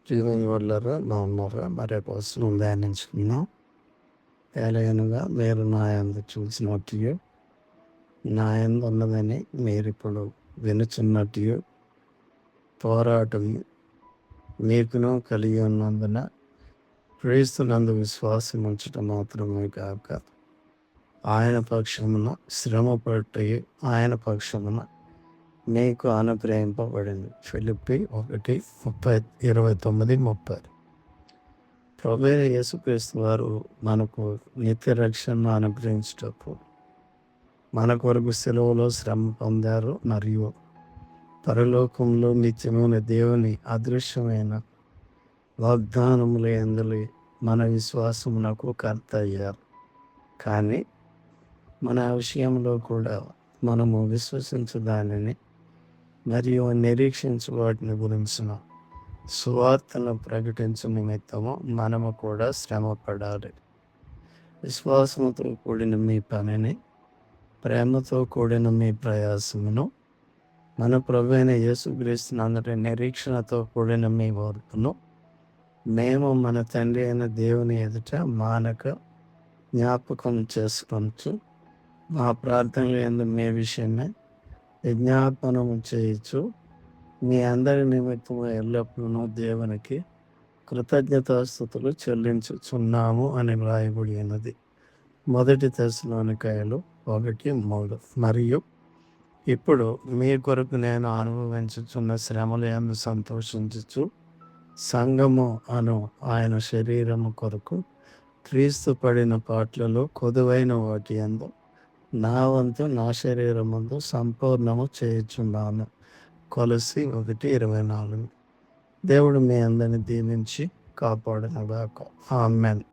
జీవన్ వల్లరా బాగున్నారా? మరి కోసం ధ్యానించుకున్నాం. ఎలాగనగా మీరు నా యందు చూసినట్టు నా యందు ఉన్నదని మీరిప్పుడు వినుచున్నట్టు పోరాటం మీకును కలిగి ఉన్నందున క్రీస్తునందు విశ్వాసం ఉంచటం మాత్రమే కాక ఆయన పక్షమున శ్రమ పట్టి ఆయన పక్షమున మీకు అనుగ్రహింపబడింది. ఫిలిప్పి 1:29-30. ప్రభువైన యేసుక్రీస్తు వారు మనకు నిత్య రక్షణను అనుగ్రహించేటప్పుడు మన కొరకు సెలవులో శ్రమ పొందారు. మరియు పరలోకంలో నిత్యమైన దేవుని అదృశ్యమైన వాగ్దానముల యందు మన విశ్వాసమునకు కర్త అయ్యారు. కానీ మన విషయంలో కూడా మనము విశ్వసించు దానిని మరియు నిరీక్షించు వాటిని గురించిన సువార్తను ప్రకటించు నిమిత్తము మనము కూడా శ్రమ పడాలి. విశ్వాసముతో కూడిన మీ పనిని, ప్రేమతో కూడిన మీ ప్రయాసమును, మన ప్రభువైన యేసుక్రీస్తునందరి నిరీక్షణతో కూడిన మీ ఓర్పును మేము మన తండ్రి అయిన దేవుని ఎదుట మానక జ్ఞాపకం చేసుకొనచ్చు మా ప్రార్థనలు యందు మీ విషయమే విజ్ఞాపనము చేయొచ్చు. మీ అందరి నిమిత్తము ఎల్లప్పుడూ దేవునికి కృతజ్ఞతాస్తుతులు చెల్లించుచున్నాము అని వ్రాయబడి ఉన్నది. 1 తెస్సలోనికయులు 1:3. మరియు ఇప్పుడు మీ కొరకు నేను అనుభవించుచున్న శ్రమల యందు సంతోషించుచు సంఘము అను ఆయన శరీరము కొరకు క్రీస్తు పడిన పాటలలో కొదువైన వాటి యందు నా వంతు నా శరీరమందు సంపూర్ణము చేయుచున్నాను. కొలస్సీ 1:24. దేవుడు మీ అందరిని దీవించి కాపాడునుగాక. ఆమేన్.